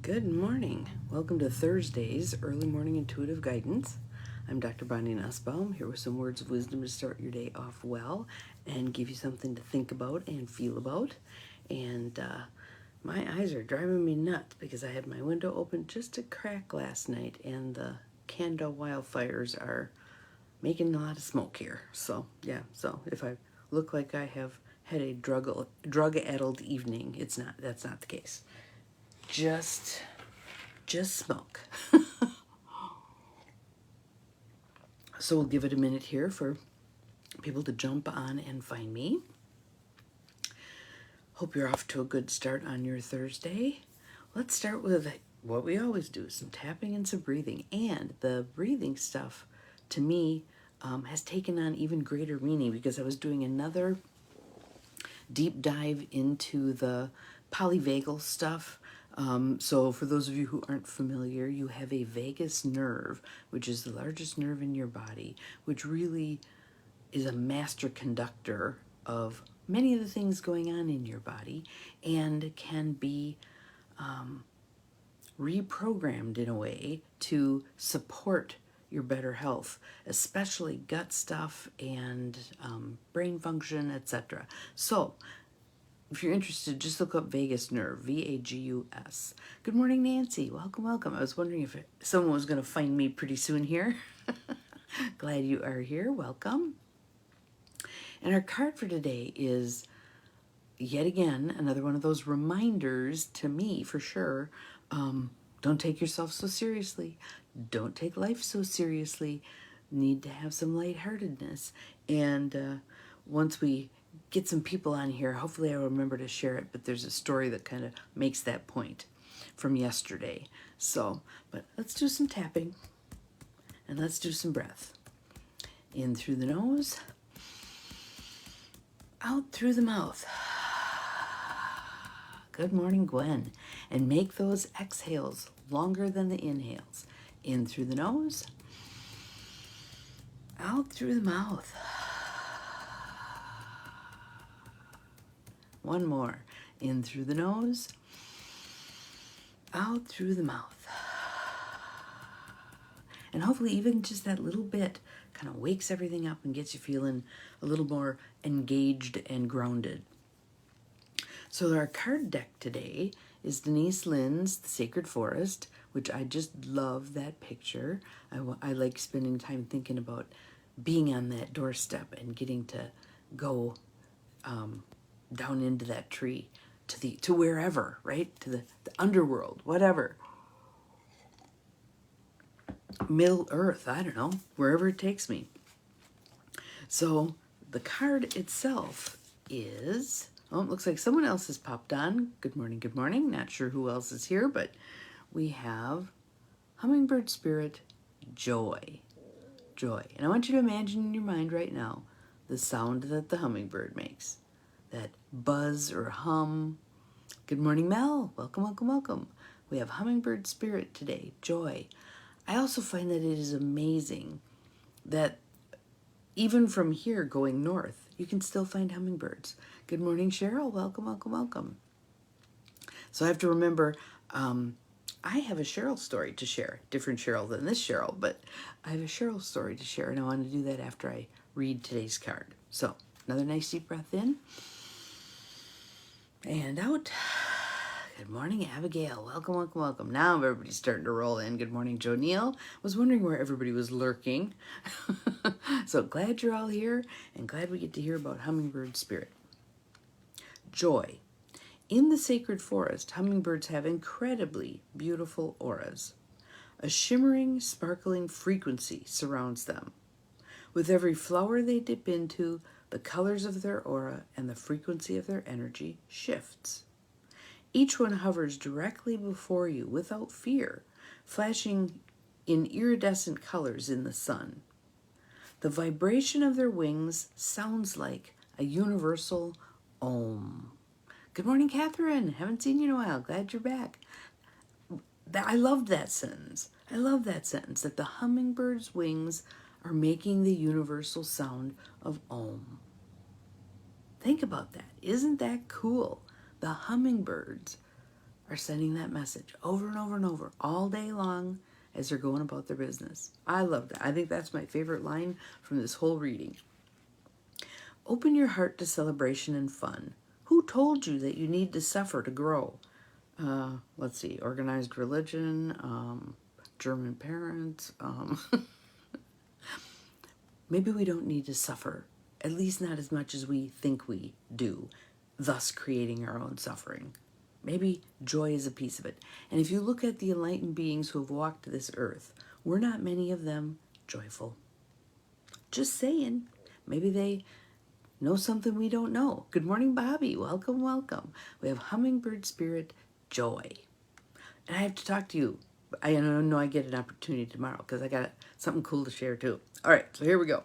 Good morning. Welcome to Thursday's Early Morning Intuitive Guidance. I'm Dr. Bonnie Nussbaum, here with some words of wisdom to start your day off well and give you something to think about and feel about. And my eyes are driving me nuts because I had my window open just a crack last night and the Canada wildfires are making a lot of smoke here. So if I look like I have had a drug-addled evening, that's not the case. Just smoke. So we'll give it a minute here for people to jump on and find me. Hope you're off to a good start on your Thursday. Let's start with what we always do, some tapping and some breathing. And the breathing stuff, to me, has taken on even greater meaning because I was doing another deep dive into the polyvagal stuff. So for those of you who aren't familiar, you have a vagus nerve, which is the largest nerve in your body, which really is a master conductor of many of the things going on in your body and can be reprogrammed in a way to support your better health, especially gut stuff and brain function, etc. So if you're interested, just look up vagus nerve, V-A-G-U-S. Good morning, Nancy. Welcome, welcome. I was wondering if someone was going to find me pretty soon here. Glad you are here. Welcome. And our card for today is, yet again, another one of those reminders to me, for sure. Don't take yourself so seriously. Don't take life so seriously. Need to have some lightheartedness. And once we get some people on here, hopefully I'll remember to share it, but there's a story that kind of makes that point from yesterday. So, but let's do some tapping and let's do some breath. In through the nose, out through the mouth. Good morning, Gwen. And make those exhales longer than the inhales. In through the nose, out through the mouth. One more. In through the nose, out through the mouth. And hopefully even just that little bit kind of wakes everything up and gets you feeling a little more engaged and grounded. So our card deck today is Denise Lynn's The Sacred Forest, which I just love that picture. I like spending time thinking about being on that doorstep and getting to go down into that tree, to wherever, right? To the underworld, whatever. Middle Earth, I don't know, wherever it takes me. So the card itself is, oh, it looks like someone else has popped on. Good morning, good morning. Not sure who else is here, but we have Hummingbird Spirit, Joy. Joy. And I want you to imagine in your mind right now the sound that the hummingbird makes. That buzz or hum. Good morning, Mel. Welcome, welcome, welcome. We have Hummingbird Spirit today, Joy. I also find that it is amazing that even from here going north, you can still find hummingbirds. Good morning, Cheryl. Welcome, welcome, welcome. So I have to remember, I have a Cheryl story to share. Different Cheryl than this Cheryl, but I have a Cheryl story to share, and I want to do that after I read today's card. So another nice deep breath in. And out. Good morning, Abigail. Welcome, welcome, welcome. Now everybody's starting to roll in. Good morning, Joe Neal. Was wondering where everybody was lurking. So glad you're all here and glad we get to hear about Hummingbird Spirit. Joy. In the sacred forest, hummingbirds have incredibly beautiful auras. A shimmering, sparkling frequency surrounds them. With every flower they dip into, the colors of their aura and the frequency of their energy shifts. Each one hovers directly before you without fear, flashing in iridescent colors in the sun. The vibration of their wings sounds like a universal Om. Good morning, Catherine. Haven't seen you in a while. Glad you're back. I loved that sentence. I love that sentence, that the hummingbird's wings are making the universal sound of Om. Think about that. Isn't that cool? The hummingbirds are sending that message over and over and over all day long as they're going about their business. I love that. I think that's my favorite line from this whole reading. Open your heart to celebration and fun. Who told you that you need to suffer to grow? Let's see, organized religion, German parents. Maybe we don't need to suffer, at least not as much as we think we do, thus creating our own suffering. Maybe joy is a piece of it. And if you look at the enlightened beings who have walked this earth, were not many of them joyful? Just saying. Maybe they know something we don't know. Good morning, Bobby. Welcome, welcome. We have hummingbird spirit joy. And I have to talk to you. I know I get an opportunity tomorrow because I got something cool to share too. All right, so here we go.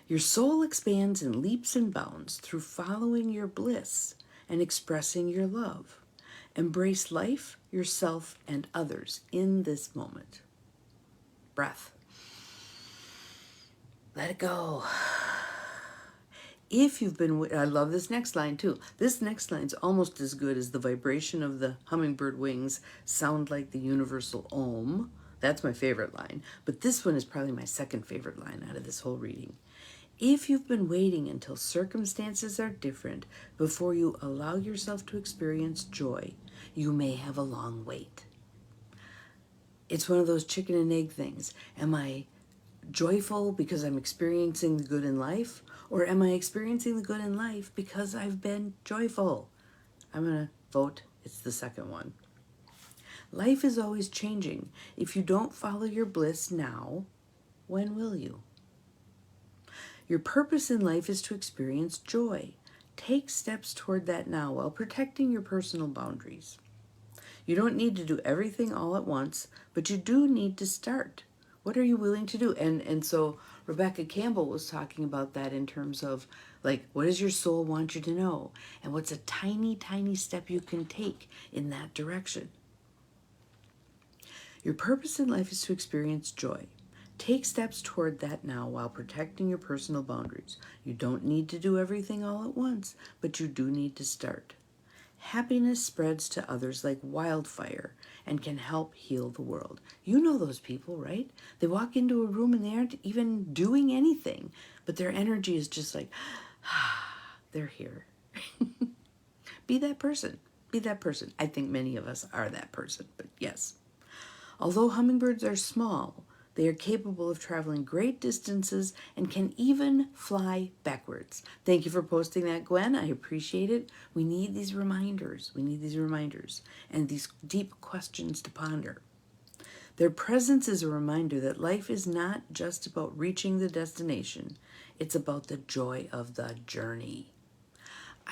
Your soul expands in leaps and bounds through following your bliss and expressing your love. Embrace life, yourself, and others in this moment. Breath. Let it go. If you've been, I love this next line too. This next line's almost as good as the vibration of the hummingbird wings sound like the universal Om. That's my favorite line. But this one is probably my second favorite line out of this whole reading. If you've been waiting until circumstances are different before you allow yourself to experience joy, you may have a long wait. It's one of those chicken and egg things. Am I joyful because I'm experiencing the good in life? Or am I experiencing the good in life because I've been joyful? I'm going to vote it's the second one. Life is always changing. If you don't follow your bliss now, when will you? Your purpose in life is to experience joy. Take steps toward that now while protecting your personal boundaries. You don't need to do everything all at once, but you do need to start. What are you willing to do? And so Rebecca Campbell was talking about that in terms of, like, what does your soul want you to know? And what's a tiny, tiny step you can take in that direction? Your purpose in life is to experience joy. Take steps toward that now while protecting your personal boundaries. You don't need to do everything all at once, but you do need to start. Happiness spreads to others like wildfire and can help heal the world. You know those people, right? They walk into a room and they aren't even doing anything, but their energy is just like, they're here. Be that person. Be that person. I think many of us are that person, but yes. Although hummingbirds are small, they are capable of traveling great distances and can even fly backwards. Thank you for posting that, Gwen. I appreciate it. We need these reminders. We need these reminders and these deep questions to ponder. Their presence is a reminder that life is not just about reaching the destination. It's about the joy of the journey.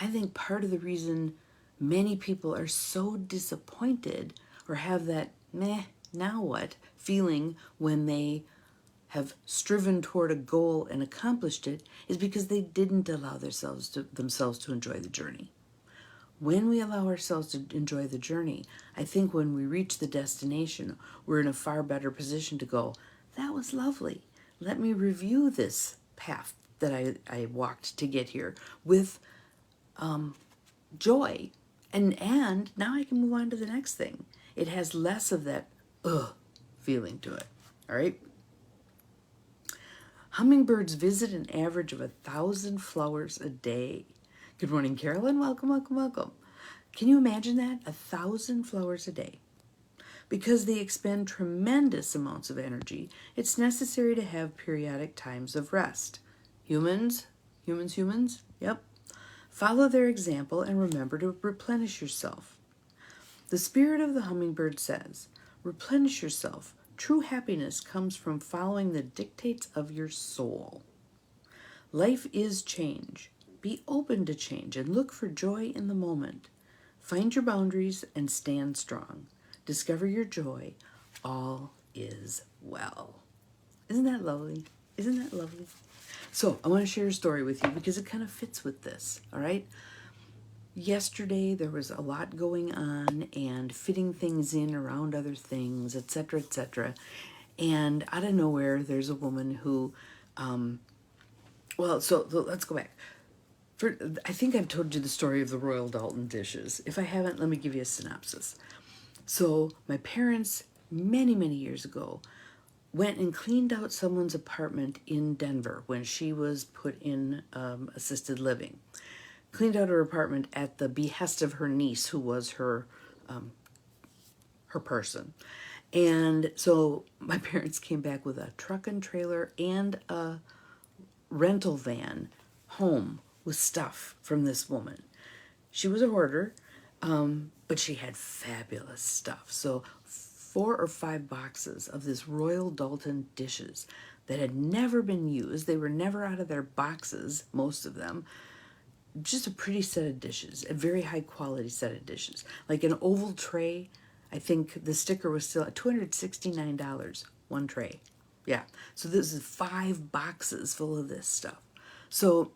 I think part of the reason many people are so disappointed or have that meh, now what feeling when they have striven toward a goal and accomplished it is because they didn't allow themselves to enjoy the journey. When we allow ourselves to enjoy the journey, I think when we reach the destination, we're in a far better position to go, that was lovely. Let me review this path that I walked to get here with joy. And now I can move on to the next thing. It has less of that feeling to it. All right. Hummingbirds visit an average of 1,000 flowers a day. Good morning, Carolyn. Welcome, welcome, welcome. Can you imagine that? 1,000 flowers a day. Because they expend tremendous amounts of energy, it's necessary to have periodic times of rest. Humans? Yep. Follow their example and remember to replenish yourself. The spirit of the hummingbird says, replenish yourself. True happiness comes from following the dictates of your soul. Life is change. Be open to change and look for joy in the moment. Find your boundaries and stand strong. Discover your joy. All is well. Isn't that lovely? Isn't that lovely? So I want to share a story with you because it kind of fits with this, all right? Yesterday, there was a lot going on and fitting things in around other things, etc., etc. And out of nowhere, there's a woman who, so let's go back. I think I've told you the story of the Royal Dalton dishes. If I haven't, let me give you a synopsis. So my parents, many, many years ago, went and cleaned out someone's apartment in Denver when she was put in assisted living. Cleaned out her apartment at the behest of her niece, who was her person. And so my parents came back with a truck and trailer and a rental van home with stuff from this woman. She was a hoarder, but she had fabulous stuff. So 4 or 5 boxes of this Royal Dalton dishes that had never been used. They were never out of their boxes, most of them. Just a pretty set of dishes, a very high quality set of dishes. Like an oval tray, I think the sticker was still $269, one tray. Yeah, so this is 5 boxes full of this stuff. So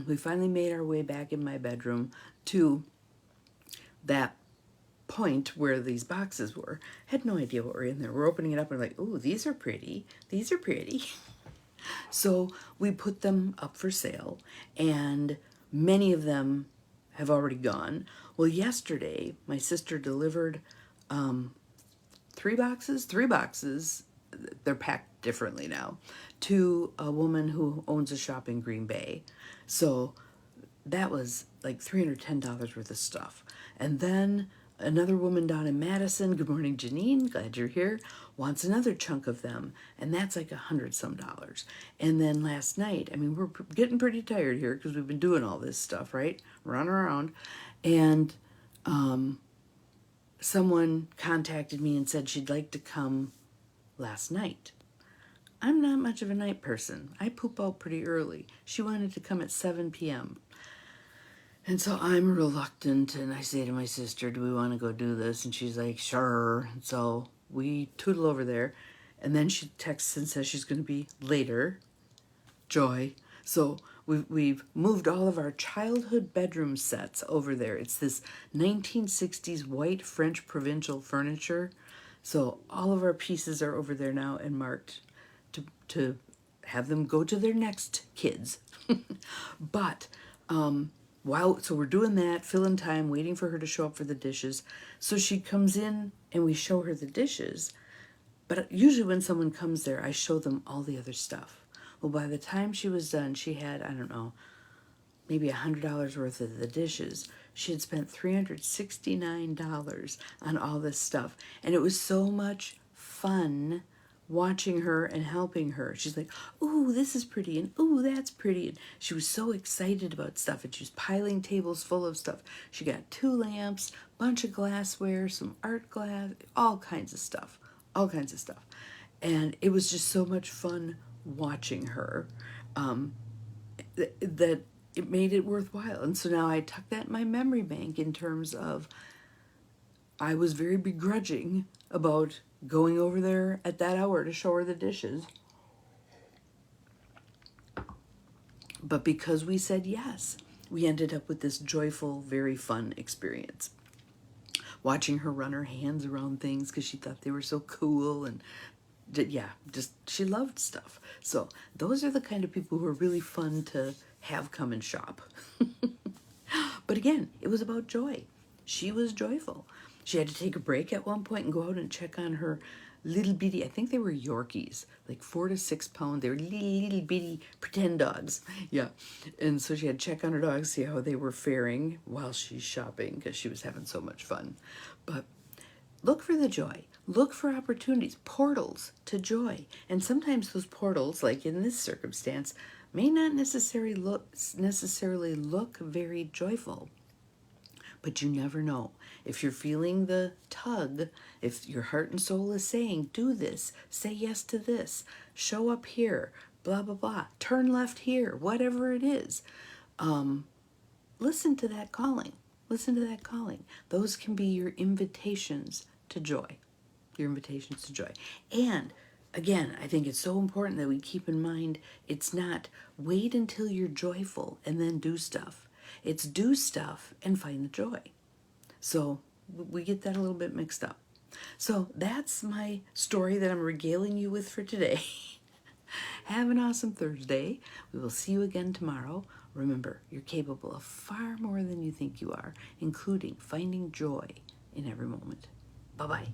we finally made our way back in my bedroom to that point where these boxes were. Had no idea what were in there. We're opening it up and we're like, ooh, these are pretty. These are pretty. So we put them up for sale, and many of them have already gone. Well, yesterday, my sister delivered 3 boxes. They're packed differently now, to a woman who owns a shop in Green Bay. So that was like $310 worth of stuff. And then another woman down in Madison, good morning, Janine, glad you're here, wants another chunk of them, and that's like $100-some. And then last night, I mean, we're getting pretty tired here because we've been doing all this stuff, right? Running around. And someone contacted me and said she'd like to come last night. I'm not much of a night person. I poop out pretty early. She wanted to come at 7 p.m. And so I'm reluctant, and I say to my sister, do we want to go do this? And she's like, sure. And so we tootle over there, and then she texts and says she's going to be later. Joy. So we've moved all of our childhood bedroom sets over there. It's this 1960s white French provincial furniture. So all of our pieces are over there now and marked to have them go to their next kids. But so we're doing that, filling time, waiting for her to show up for the dishes. So she comes in and we show her the dishes. But usually when someone comes there, I show them all the other stuff. Well, by the time she was done, she had, I don't know, maybe $100 worth of the dishes. She had spent $369 on all this stuff. And it was so much fun watching her and helping her. She's like, ooh, this is pretty, and ooh, that's pretty. And she was so excited about stuff, and she was piling tables full of stuff. She got 2 lamps, bunch of glassware, some art glass, all kinds of stuff. And it was just so much fun watching her that it made it worthwhile. And so now I tuck that in my memory bank in terms of I was very begrudging about going over there at that hour to show her the dishes. But because we said yes, we ended up with this joyful, very fun experience. Watching her run her hands around things because she thought they were so cool, and she loved stuff. So those are the kind of people who are really fun to have come and shop. But again, it was about joy. She was joyful. She had to take a break at one point and go out and check on her little bitty, I think they were Yorkies, like 4 to 6 pound. They were little bitty pretend dogs. Yeah. And so she had to check on her dogs, see how they were faring while she's shopping because she was having so much fun. But look for the joy. Look for opportunities, portals to joy. And sometimes those portals, like in this circumstance, may not necessarily look very joyful. But you never know. If you're feeling the tug, if your heart and soul is saying, do this, say yes to this, show up here, blah, blah, blah, turn left here, whatever it is, listen to that calling. Listen to that calling. Those can be your invitations to joy. Your invitations to joy. And again, I think it's so important that we keep in mind, it's not wait until you're joyful and then do stuff. It's do stuff and find the joy. So we get that a little bit mixed up. So that's my story that I'm regaling you with for today. Have an awesome Thursday. We will see you again tomorrow Remember, you're capable of far more than you think you are, including finding joy in every moment. Bye-bye.